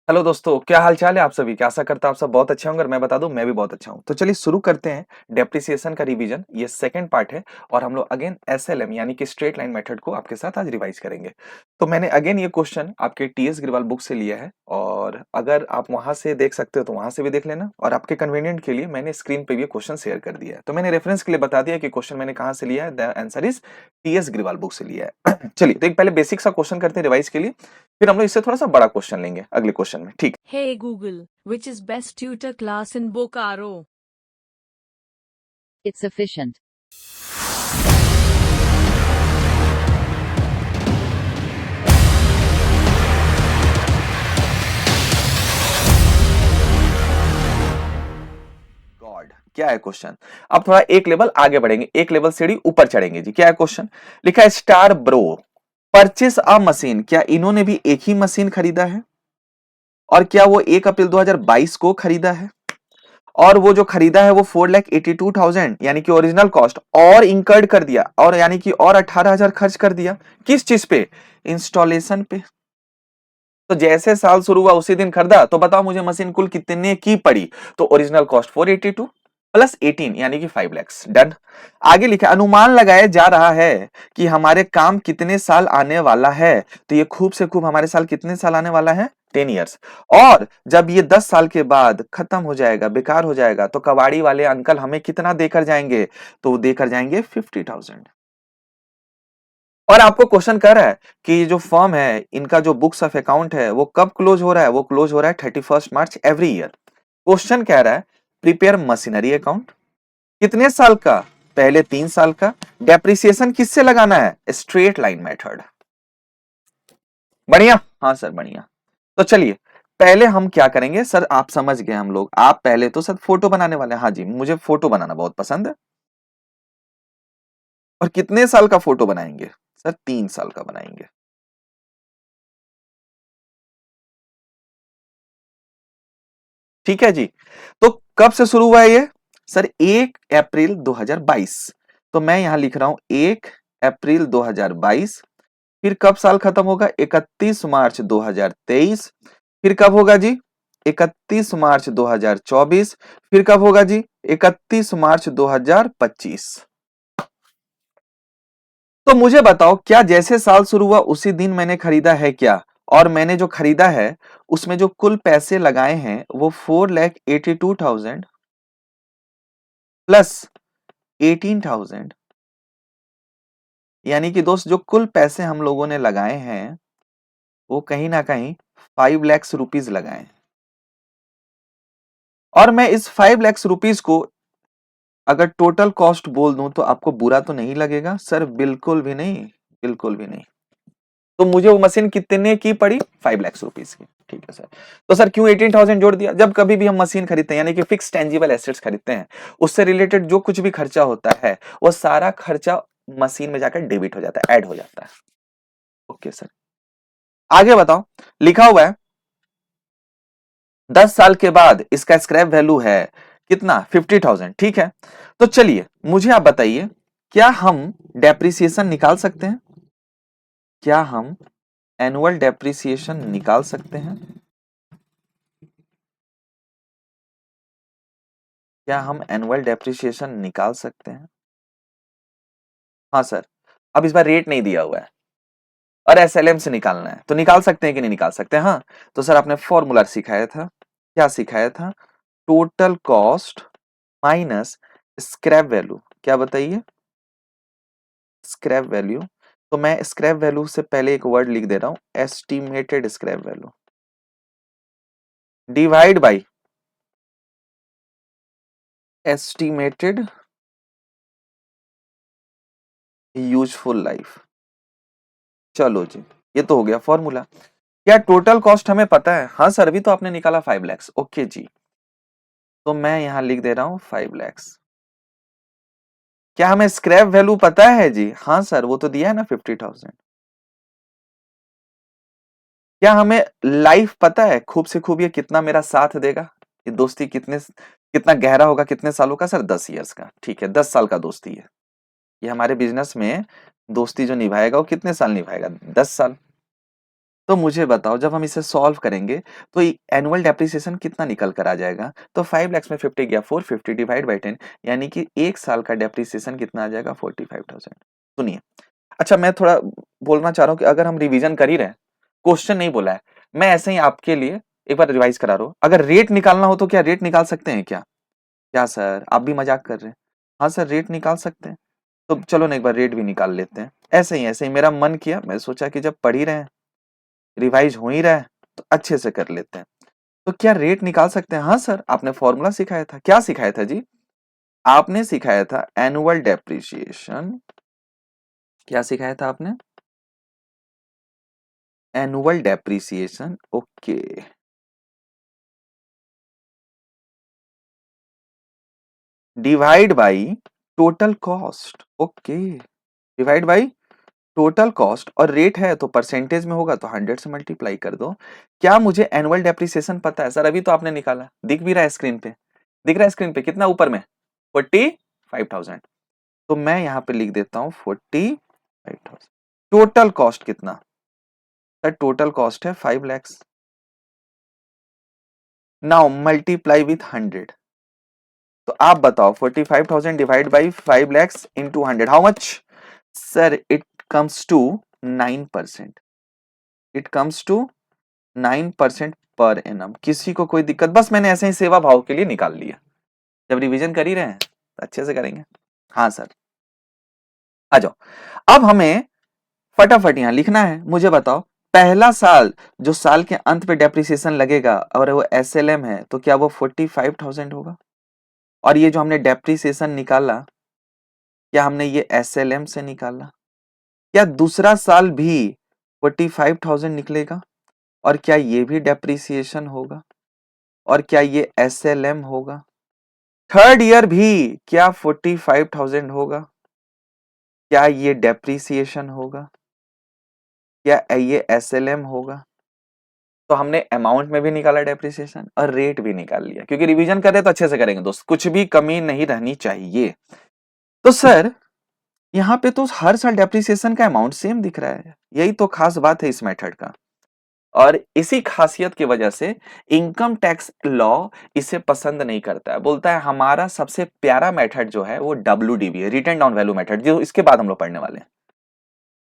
Hello दोस्तों, क्या हाल चाल है आप सभी की। आशा करता हूं आप सब बहुत अच्छे होंगे और मैं बता दूं मैं भी बहुत अच्छा हूं। तो चलिए शुरू करते हैं डेप्रिसिएशन का रिवीजन। ये सेकंड पार्ट है और हम लोग अगेन एसएलएम यानी कि स्ट्रेट लाइन मेथड को आपके साथ आज रिवाइज करेंगे। तो मैंने अगेन ये क्वेश्चन आपके टीएस ग्रेवाल बुक से लिया है और अगर आप वहां से देख सकते हो तो वहां से भी देख लेना, और आपके कन्वीनियंट के लिए मैंने स्क्रीन पे भी क्वेश्चन शेयर कर दिया है। तो मैंने रेफरेंस के लिए बता दिया कि क्वेश्चन मैंने कहाँ से लिया है। The answer is TS Grewal book से लिया है। चलिए तो एक पहले बेसिक सा क्वेश्चन करते हैं रिवाइज के लिए, फिर हम लोग इससे थोड़ा सा बड़ा क्वेश्चन लेंगे अगले क्वेश्चन में, ठीक। Hey Google, which is best tutor class in Bokaro? It's efficient. God, क्या है क्वेश्चन। अब थोड़ा एक लेवल आगे बढ़ेंगे, एक लेवल सीढ़ी ऊपर चढ़ेंगे जी। क्या है क्वेश्चन, लिखा है स्टार ब्रो परचेस अ मशीन। क्या इन्होंने भी एक ही मशीन खरीदा है और क्या वो 1 अप्रैल 2022 को खरीदा है, और वो जो खरीदा है वो 4,82,000 यानी कि ओरिजिनल कॉस्ट और इंकर्ड कर दिया, और यानी कि और 18,000 खर्च कर दिया किस चीज पे, इंस्टॉलेशन पे। तो जैसे साल शुरू हुआ उसी दिन खरीदा, तो बताओ मुझे मशीन कुल कितने की पड़ी। तो ओरिजिनल कॉस्ट 482 प्लस 18 यानी कि 5 लैक्स। डन। आगे लिखा अनुमान लगाया जा रहा है कि हमारे काम कितने साल आने वाला है। तो ये खूब से खूब हमारे साल कितने साल आने वाला है, 10 ईयर्स। और जब ये 10 साल के बाद खत्म हो जाएगा, बेकार हो जाएगा, तो कबाड़ी वाले अंकल हमें कितना देकर जाएंगे, तो वो देकर जाएंगे 50,000। और आपको क्वेश्चन कर रहा है कि ये जो फर्म है इनका जो बुक्स ऑफ अकाउंट है वो कब क्लोज हो रहा है, वो क्लोज हो रहा है 31 मार्च एवरी ईयर। क्वेश्चन कह रहा है प्रिपेयर मशीनरी अकाउंट कितने साल का, पहले 3 साल का। डेप्रिसिएशन किससे लगाना है, स्ट्रेट लाइन मेथड। बढ़िया, हाँ सर बढ़िया। तो चलिए पहले हम क्या करेंगे सर, आप समझ गए हम लोग। आप पहले तो सर फोटो बनाने वाले हैं। हाँ जी, मुझे फोटो बनाना बहुत पसंद है। और कितने साल का फोटो बनाएंगे सर, 3 साल का बनाएंगे। ठीक है जी। तो कब से शुरू हुआ है ये सर, 1 अप्रैल 2022। तो मैं यहां लिख रहा हूं 1 अप्रैल 2022। फिर कब साल खत्म होगा, 31 मार्च 2023। फिर कब होगा जी, 31 मार्च 2024। फिर कब होगा जी, 31 मार्च 2025। तो मुझे बताओ क्या जैसे साल शुरू हुआ उसी दिन मैंने खरीदा है क्या, और मैंने जो खरीदा है उसमें जो कुल पैसे लगाए हैं वो 4,82,000 प्लस 18,000, यानी कि दोस्त जो कुल पैसे हम लोगों ने लगाए हैं वो कहीं ना कहीं 5 लाख रुपीज लगाए हैं। और मैं इस 5 लाख रुपीज को अगर टोटल कॉस्ट बोल दूं तो आपको बुरा तो नहीं लगेगा सर, बिल्कुल भी नहीं, बिल्कुल भी नहीं। तो मुझे वो मशीन कितने की पड़ी, 5 लाख रुपीज की। ठीक है सर। तो सर क्यों 18,000 जोड़ दिया, जब कभी भी हम मशीन खरीदते हैं यानी कि फिक्स टेंजिबल एसेट्स खरीदते हैं, उससे रिलेटेड जो कुछ भी खर्चा होता है वो सारा खर्चा मशीन में जाकर डेबिट हो जाता है, ऐड हो जाता है। ओके सर, आगे बताओ। लिखा हुआ है 10 साल के बाद इसका स्क्रैप वैल्यू है कितना, 50,000। ठीक है। तो चलिए मुझे आप बताइए, क्या हम डेप्रिसिएशन निकाल सकते हैं, क्या हम एनुअल डेप्रिसिएशन निकाल सकते हैं, क्या हम एनुअल डेप्रिसिएशन निकाल सकते हैं। हाँ सर, अब इस बार रेट नहीं दिया हुआ है और एसएलएम से निकालना है, तो निकाल सकते हैं कि नहीं निकाल सकते हैं? हाँ। तो सर आपने फॉर्मूला सिखाया था, क्या सिखाया था, total cost minus scrap value. क्या बताइए, स्क्रैप वैल्यू। तो मैं स्क्रैप वैल्यू से पहले एक वर्ड लिख दे रहा हूं, estimated scrap value divide by estimated useful life. चलो जी, ये तो हो गया फॉर्मूला। क्या टोटल कॉस्ट हमें पता है, हाँ सर अभी तो आपने निकाला 5 लैक्स। ओके जी, तो मैं यहां लिख दे रहा हूं 5 लैक्स। क्या हमें स्क्रैप वैल्यू पता है जी, हाँ सर वो तो दिया है ना 50,000। क्या हमें लाइफ पता है खूब से खूब, ये कितना मेरा साथ देगा, ये दोस्ती कितने कितना गहरा होगा, कितने सालों का सर, 10 ईयर्स का। ठीक है, 10 साल का दोस्ती है। ये हमारे बिजनेस में दोस्ती जो निभाएगा वो कितने साल निभाएगा, 10 साल। तो मुझे बताओ जब हम इसे सॉल्व करेंगे तो एनुअल डेप्रिसिएशन कितना निकल कर आ जाएगा? तो 5 लाख में 50 गया 450 डिवाइड बाय 10, यानी कि एक साल का डेप्रिसिएशन कितना आ जाएगा? 45,000। सुनिए, अच्छा मैं थोड़ा बोलना चाह रहा हूँ कि अगर हम रिवीजन कर ही रहे हैं, क्वेश्चन नहीं बोला है, मैं ऐसे ही आपके लिए एक बार रिवाइज करा रहा हूँ। अगर रेट निकालना हो तो क्या रेट निकाल सकते हैं क्या? क्या सर आप भी मजाक कर रहे हैं? हाँ सर रेट निकाल सकते हैं। तो चलो ना एक बार रेट भी निकाल लेते हैं। ऐसे ही मेरा मन किया, मैं सोचा कि जब पढ़ ही रहे हैं, रिवाइज हो ही रहा है, तो अच्छे से कर लेते हैं। तो क्या रेट निकाल सकते हैं? हाँ सर, आपने फॉर्मूला सिखाया था। क्या सिखाया था जी? आपने सिखाया था एनुअल डेप्रिसिएशन। क्या सिखाया था आपने? Annual depreciation. Okay, divide by total cost. Okay, divide by total cost, और रेट है तो परसेंटेज में होगा तो 100 से मल्टीप्लाई कर दो। क्या मुझे एनुअल डेप्रिसिएशन पता है? सर अभी तो आपने निकाला, दिख भी रहा है स्क्रीन पे, दिख रहा है स्क्रीन पे कितना ऊपर में? 45,000। तो मैं यहां पे लिख देता हूं 45,000। टोटल कॉस्ट कितना? सर टोटल कॉस्ट है 5 लैक्स। Now multiply with 100। तो आप बताओ 45,000 divide by 5 lakhs into 100, how much? Sir it comes to 9%। It comes to 9% per annum. किसी को कोई दिक्कत? बस मैंने ऐसे ही सेवा भाव के लिए निकाल लिया। जब रिवीजन कर ही रहे हैं तो अच्छे से करेंगे। हाँ सर, आ जाओ। अब हमें फटाफट यहां लिखना है। मुझे बताओ पहला साल जो साल के अंत पे डेप्रिसिएशन लगेगा और वो एसएलएम है, तो क्या वो 45,000 होगा? और ये जो हमने डेप्रिसिएशन निकाला, क्या हमने ये एसएलएम से निकाला? क्या दूसरा साल भी 45,000 निकलेगा? और क्या ये भी डेप्रिसिएशन होगा? और क्या ये एसएलएम होगा? थर्ड ईयर भी क्या 45,000 होगा? क्या ये डेप्रिसिएशन होगा? क्या ये एसएलएम होगा? तो हमने अमाउंट में भी निकाला डेप्रिसिएशन और रेट भी निकाल लिया, क्योंकि रिवीजन कर रहे तो अच्छे से करेंगे दोस्त, कुछ भी कमी नहीं रहनी चाहिए। तो सर यहाँ पे तो हर साल डेप्रिसिएशन का अमाउंट सेम दिख रहा है, यही तो खास बात है इस मेथड का। और इसी खासियत की वजह से इनकम टैक्स लॉ इसे पसंद नहीं करता है, बोलता है हमारा सबसे प्यारा मेथड जो है वो डब्ल्यूडीबी है, रिटर्न डाउन वैल्यू मेथड, जो इसके बाद हम लोग पढ़ने वाले हैं।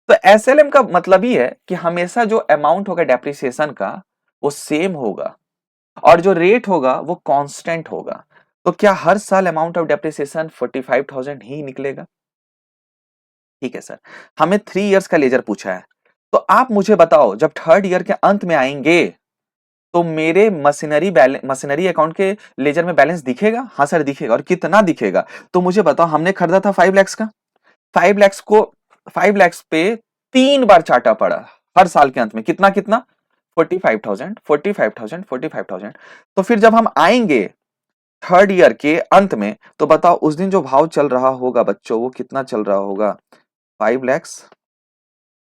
तो एसएलएम का मतलब ही है कि हमेशा जो अमाउंट होगा डेप्रिसिएशन का वो सेम होगा, और जो रेट होगा वो कांस्टेंट होगा। तो क्या हर साल अमाउंट ऑफ डेप्रिसिएशन 45,000 ही निकलेगा? ठीक है सर, हमें 3 इयर्स का लेजर पूछा है। तो आप मुझे बताओ जब थर्ड ईयर के अंत में आएंगे तो मेरे मशीनरी अकाउंट के लेजर में बैलेंस दिखेगा? हाँ सर दिखेगा। और कितना दिखेगा? तो मुझे बताओ, हमने खरीदा था 5 लैक्स का, 5 लैक्स को 5 लैक्स पे 3 बार चाटा पड़ा हर साल के अंत में, कितना कितना? 45,000 45,000 45,000। तो फिर जब हम आएंगे थर्ड ईयर के अंत में, तो बताओ उस दिन जो भाव चल रहा होगा बच्चों, वो कितना चल रहा होगा? 5 लैक्स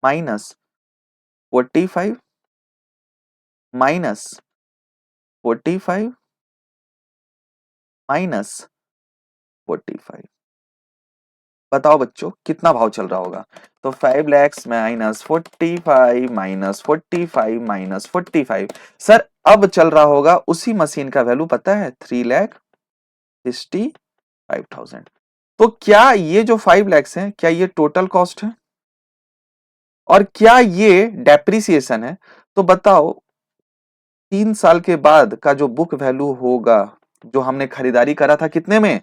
माइनस 45 माइनस 45 माइनस 45। बताओ बच्चों कितना भाव चल रहा होगा? तो 5 lakhs minus 45 minus 45 minus 45। Sir अब चल रहा होगा उसी मशीन का वैल्यू पता है, 3,65,000। तो क्या ये जो 5 लैक्स है, क्या ये टोटल कॉस्ट है? और क्या ये डेप्रिसिएशन है? तो बताओ 3 साल के बाद का जो बुक वैल्यू होगा, जो हमने खरीदारी करा था कितने में?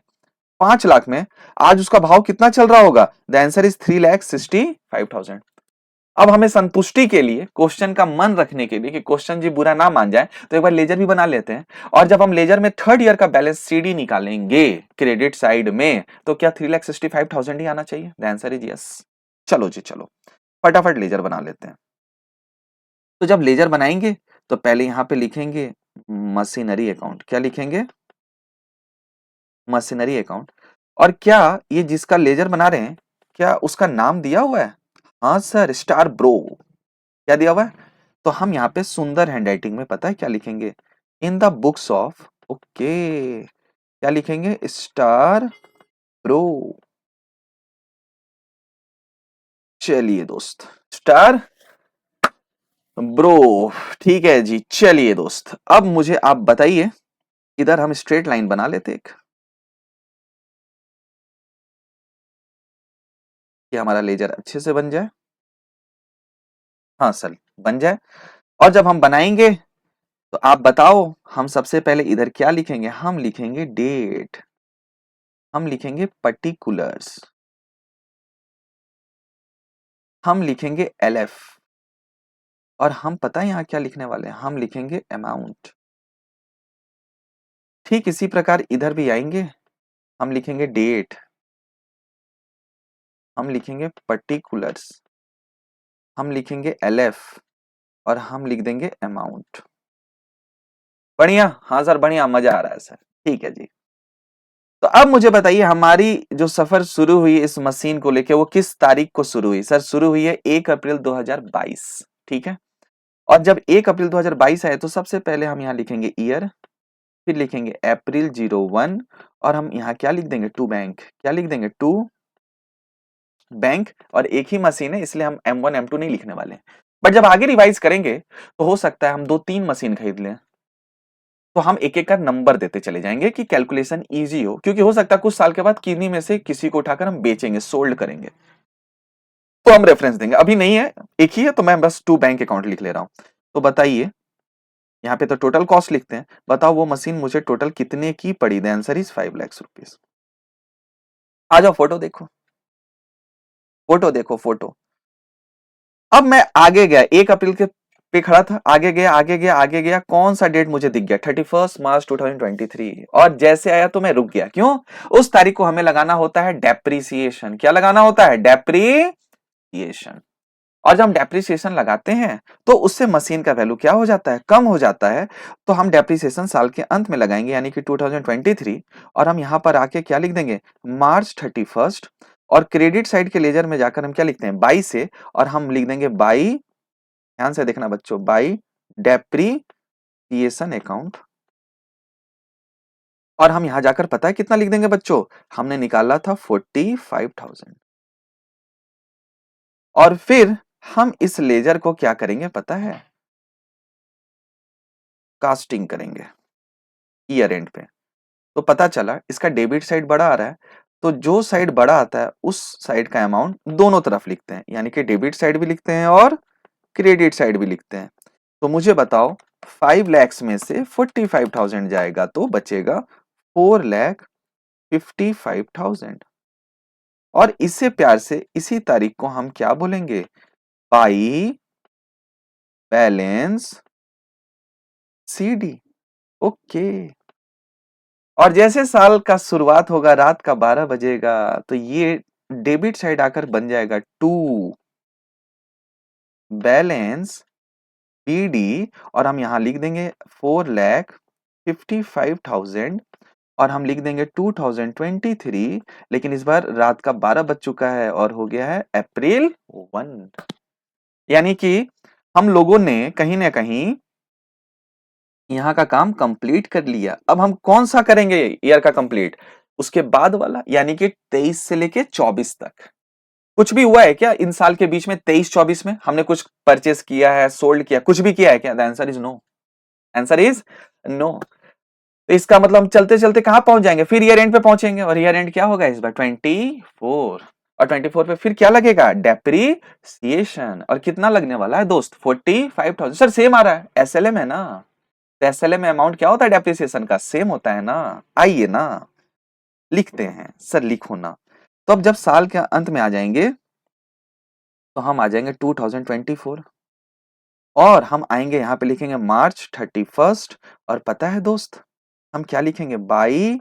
5 लाख में, आज उसका भाव कितना चल रहा होगा? The answer is 3,65,000। अब हमें संतुष्टि के लिए, क्वेश्चन का मन रखने के लिए कि क्वेश्चन जी बुरा ना मान जाए, तो एक बार लेजर भी बना लेते हैं। और जब हम लेजर में थर्ड ईयर का बैलेंस सीडी निकालेंगे क्रेडिट साइड में, तो क्या 3,65,000 ही आना चाहिए? The answer is yes. चलो जी चलो, फटाफट लेजर बना लेते हैं। तो जब लेजर बनाएंगे तो पहले यहां पे लिखेंगे मशीनरी अकाउंट। क्या लिखेंगे? Machinery account. और क्या ये जिसका लेजर बना रहे हैं, क्या उसका नाम दिया हुआ है? हाँ सर, स्टार ब्रो। क्या दिया हुआ है? तो हम यहाँ पे सुंदर हैंडराइटिंग में पता है क्या लिखेंगे? In the books of, okay, क्या लिखेंगे? Star bro. चलिए दोस्त, स्टार ब्रो ठीक है जी, चलिए दोस्त, अब मुझे आप बताइए, इधर हम स्ट्रेट लाइन बना लेते एक, कि हमारा लेजर अच्छे से बन जाए। हाँ सर, बन जाए। और जब हम बनाएंगे तो आप बताओ, हम सबसे पहले इधर क्या लिखेंगे? हम लिखेंगे डेट, हम लिखेंगे पर्टिकुलर्स, हम लिखेंगे एलएफ, और हम पता है यहाँ क्या लिखने वाले हैं? हम लिखेंगे अमाउंट। ठीक इसी प्रकार इधर भी आएंगे, हम लिखेंगे डेट, हम लिखेंगे पर्टिकुलर्स, हम लिखेंगे एलएफ, और हम लिख देंगे अमाउंट। बढ़िया, हाँ सर बढ़िया, मजा आ रहा है सर। ठीक है जी। तो अब मुझे बताइए, हमारी जो सफर शुरू हुई इस मशीन को लेके, वो किस तारीख को शुरू हुई? सर शुरू हुई है 1 अप्रैल 2022। ठीक है। और जब 1 अप्रैल 2022 आए तो सबसे पहले हम यहाँ लिखेंगे ईयर, फिर लिखेंगे अप्रैल 01, और हम यहाँ क्या लिख देंगे? To bank. क्या लिख देंगे? To bank. और एक ही मशीन है इसलिए हम M1 M2 नहीं लिखने वाले। बट जब आगे रिवाइज करेंगे तो हो सकता है हम 2-3 मशीन खरीद लें, तो हम एक एक का नंबर देते चले जाएंगे कि कैलकुलेशन इजी हो, क्योंकि हो सकता है कुछ साल के बाद किन्हीं में से किसी को उठाकर हम बेचेंगे, सोल्ड करेंगे, तो हम रेफरेंस देंगे। अभी नहीं है, एक ही है, तो मैं बस टू बैंक अकाउंट लिख ले रहा हूं। तो बताइए, यहाँ पे तो टोटल कॉस्ट लिखते हैं, बताओ वो मशीन मुझे टोटल कितने की पड़ी? The answer is 5 lakh rupees. आ जाओ फोटो देखो, फोटो देखो, फोटो। अब मैं आगे गया, 1 अप्रैल के पे खड़ा था, आगे गया आगे गया आगे गया, कौन सा डेट मुझे दिख गया? 31 मार्च 2023। और जैसे आया तो मैं रुक गया, क्यों? उस तारीख को हमें लगाना होता है डेप्रीसिएशन। क्या लगाना होता है? डेप्रीसिएशन। और जब हम डेप्रिसिएशन लगाते हैं तो उससे मशीन का वैल्यू क्या हो जाता है? कम हो जाता है। तो हम डेप्रिसिएशन साल के अंत में लगाएंगे, यानी कि 2023, और हम यहां पर आके क्या लिख देंगे? मार्च 31। और क्रेडिट साइड के लेजर में जाकर हम क्या लिखते हैं? बाई से, और हम लिख देंगे बाई, ध्यान से देखना बच्चों, बाई डेप्रिसिएशन अकाउंट। और हम यहां जाकर पता है कितना लिख देंगे बच्चों? हमने निकाला था 45,000। और फिर हम इस लेजर को क्या करेंगे पता है? कास्टिंग करेंगे ईयर एंड पे। तो पता चला इसका डेबिट साइड बड़ा आ रहा है, तो जो साइड बड़ा आता है उस साइड का अमाउंट दोनों तरफ लिखते हैं, यानी कि डेबिट साइड भी लिखते हैं और क्रेडिट साइड भी लिखते हैं। तो मुझे बताओ, 5 लैक्स में से 45,000 जाएगा तो बचेगा 4,55,000। और इससे प्यार से इसी तारीख को हम क्या बोलेंगे? By balance CD. ओके। और जैसे साल का शुरुआत होगा, रात का 12 बजेगा, तो ये डेबिट साइड आकर बन जाएगा टू बैलेंस बीडी। और हम यहां लिख देंगे 4,55,000, और हम लिख देंगे 2023। लेकिन इस बार रात का 12 बज चुका है और हो गया है अप्रैल 1। यानी कि हम लोगों ने कहीं ना कहीं यहाँ का काम कंप्लीट कर लिया। अब हम कौन सा करेंगे ईयर का कंप्लीट? उसके बाद वाला, यानी कि 23 से लेके 24 तक। कुछ भी हुआ है क्या इन साल के बीच में? 23-24 में हमने कुछ परचेस किया है, सोल्ड किया, कुछ भी किया है क्या? The answer is no. Answer is no. तो इसका मतलब हम चलते चलते कहां पहुंच जाएंगे? फिर ईयर एंड पे पहुंचेंगे, और ईयर एंड क्या होगा इस बार? 24। और 24 पे फिर क्या लगेगा? डेप्रीसिएशन। और कितना लगने वाला है दोस्त? 45,000। सर सेम आ रहा है, एसएलएम है ना, तो एसएलएम में अमाउंट क्या होता है डेप्रिसिएशन का? सेम होता है ना। आइए ना, लिखते हैं। सर लिखो ना। तो अब जब साल के अंत में आ जाएंगे तो हम आ जाएंगे 2024, और हम आएंगे यहाँ पे लिखेंगे मार्च 31। और पता है दोस्त, हम क्या लिखेंगे? By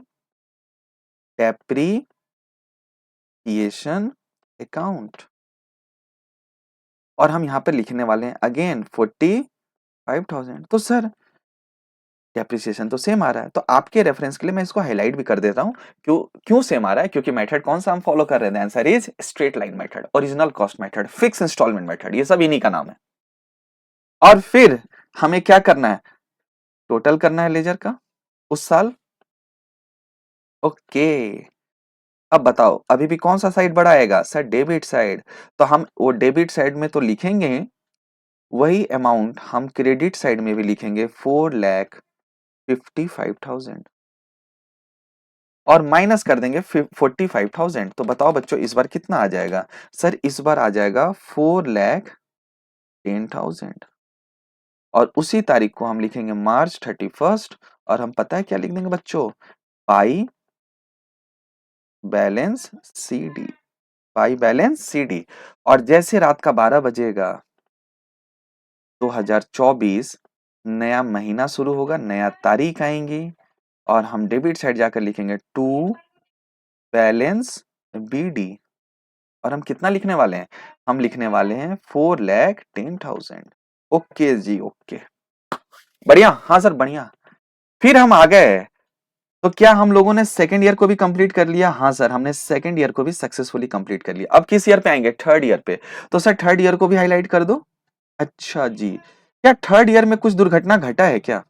depreciation account. और हम यहाँ पे लिखने वाले हैं अगेन 45,000। तो सर डेप्रिसिएशन तो सेम आ रहा है, तो आपके रेफरेंस के लिए मैं इसको हाईलाइट भी कर देता हूं। क्यों क्यों सेम आ रहा है? क्योंकि मेथड कौन सा हम फॉलो कर रहे हैं? Answer is straight line method, original cost method, fix installment method, ये सब इन्हीं का नाम है। और फिर हमें क्या करना है? टोटल करना है लेजर का उस साल। ओके। अब बताओ, अभी भी कौन सा साइड बड़ा आएगा? Sir debit side. तो हम वो डेबिट साइड में तो लिखेंगे वही अमाउंट हम क्रेडिट साइड में भी लिखेंगे 4,55,000 और माइनस कर देंगे 45,000। तो बताओ बच्चों इस बार कितना आ जाएगा? सर इस बार आ जाएगा 4,10,000 और उसी तारीख को हम लिखेंगे मार्च 31st और हम पता है क्या लिख देंगे बच्चों? By balance CD, by balance CD। और जैसे रात का 12 बजेगा 2024 नया महीना शुरू होगा, नया तारीख आएंगी और हम डेबिट साइड जाकर लिखेंगे टू बैलेंस BD और हम कितना लिखने वाले हैं? हम लिखने वाले हैं 4,10,000। ओके जी ओके, बढ़िया। हाँ सर बढ़िया। फिर हम आ गए, तो क्या हम लोगों ने सेकेंड ईयर को भी कंप्लीट कर लिया? हाँ सर हमने सेकेंड ईयर को भी सक्सेसफुली कंप्लीट कर लिया। अब किस ईयर पे आएंगे? थर्ड ईयर पे। तो सर थर्ड ईयर को भी हाईलाइट कर दो। अच्छा जी, क्या थर्ड ईयर में कुछ दुर्घटना घटा है क्या?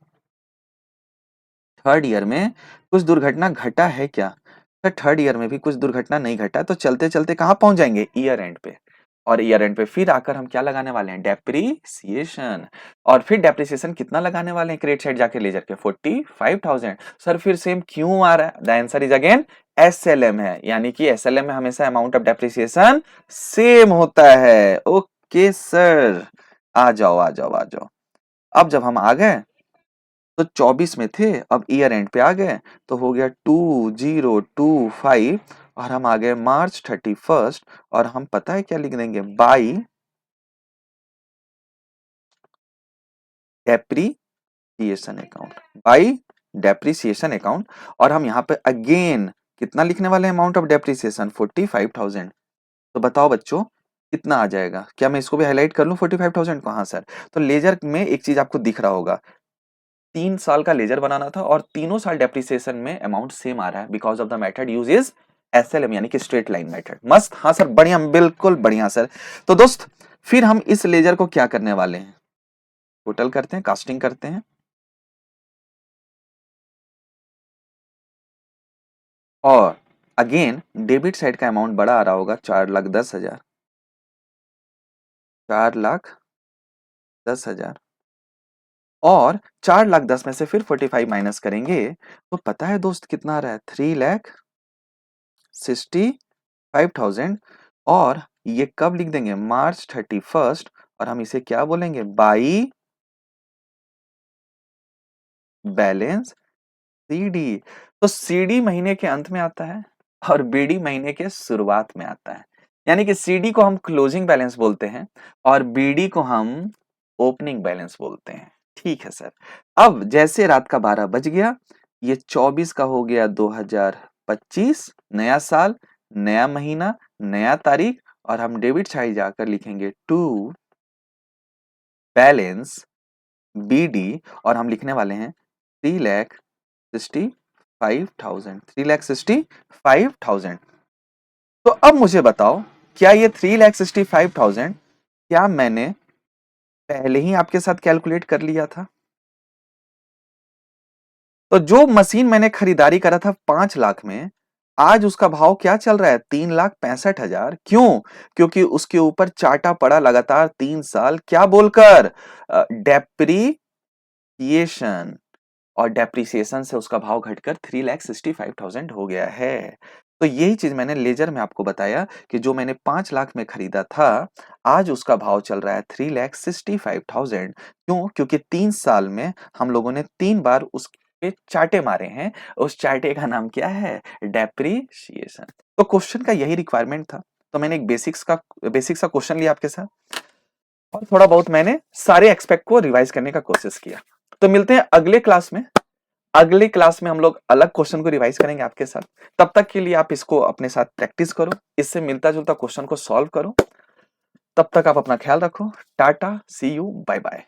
थर्ड ईयर में कुछ दुर्घटना घटा है क्या? सर थर्ड ईयर में भी कुछ दुर्घटना नहीं घटा, तो चलते चलते कहां पहुंच जाएंगे? ईयर एंड पे। और ईयर एंड पे फिर आकर हम क्या लगाने वाले हैं? डेप्रिसिएशन। और फिर डेप्रिसिएशन कितना लगाने वाले हैं क्रेडिट साइड जाके लेजर के? 45,000। सर फिर सेम क्यों आ रहा है? The answer is again SLM है, यानी कि SLM में हमेशा अमाउंट ऑफ डेप्रिसिएशन सेम होता है। ओके सर, आ जाओ आ जाओ आ जाओ। अब जब हम आ गए तो 24 में थे, अब ईयर एंड पे आ गए तो हो गया 2025 और हम आ गए मार्च 31st और हम पता है क्या लिख देंगे? By depreciation account, by depreciation account. और हम यहाँ पे अगेन कितना लिखने वाले हैं? Amount of depreciation 45,000। तो बताओ बच्चों कितना आ जाएगा? क्या मैं इसको भी हाईलाइट कर लूं 45,000 को? हाँ सर। तो लेजर में एक चीज आपको दिख रहा होगा, 3 साल का लेजर बनाना था और तीनों साल डेप्रिसिएशन में अमाउंट सेम आ रहा है because of the method use is SLM यानी कि स्ट्रेट लाइन मेथड। मस्त। हाँ सर बढ़िया, बिल्कुल बढ़िया सर। तो दोस्त फिर हम इस लेजर को क्या करने वाले हैं? टोटल करते हैं, कास्टिंग करते हैं और अगेन डेबिट साइड का अमाउंट बड़ा आ रहा होगा 4,10,000, 4,10,000 और 4,10,000 में से फिर 45 माइनस करेंगे तो पता है दोस्त कितना आ रहा है? 3,65,000। और ये कब लिख देंगे? मार्च 31st और हम इसे क्या बोलेंगे? By balance CD। तो CD महीने के अंत में आता है और BD महीने के शुरुआत में आता है, यानी कि CD को हम क्लोजिंग बैलेंस बोलते हैं और BD को हम ओपनिंग बैलेंस बोलते हैं। ठीक है सर। अब जैसे रात का 12 बज गया, ये 24 का हो गया 2025, नया साल, नया महीना, नया तारीख और हम डेबिट साइड जाकर लिखेंगे टू बैलेंस BD और हम लिखने वाले हैं 3,65,000, 3,65,000। तो अब मुझे बताओ क्या ये 3,65,000 क्या मैंने पहले ही आपके साथ कैलकुलेट कर लिया था? तो जो मशीन मैंने खरीदारी करा था 5 लाख में, आज उसका भाव क्या चल रहा है? 3,65,000। क्यों? क्योंकि उसके ऊपर चाटा पड़ा लगातार 3 साल, क्या बोलकर? डेप्रीसिएशन। और डेप्रिसिएशन से उसका भाव घटकर 3,65,000 हो गया है। तो यही चीज मैंने लेजर में आपको बताया कि जो मैंने 5 लाख में खरीदा था, आज उसका भाव चल रहा है 3,65,000। क्यों? क्योंकि 3 साल में हम लोगों ने 3 बार उस पे चाटे मारे हैं। उस चाटे का नाम क्या है? डेप्रिसिएशन। तो क्वेश्चन का यही रिक्वायरमेंट था, तो मैंने एक बेसिक सा क्वेश्चन लिया आपके साथ और थोड़ा बहुत मैंने सारे एक्सपेक्ट को रिवाइज करने का कोशिश किया। तो मिलते हैं अगले क्लास में। अगले क्लास में हम लोग अलग क्वेश्चन को रिवाइज करेंगे आपके साथ। तब तक के लिए आप इसको अपने साथ प्रैक्टिस करो, इससे मिलता जुलता क्वेश्चन को सॉल्व करो। तब तक आप अपना ख्याल रखो। टाटा, सी यू, बाय बाय।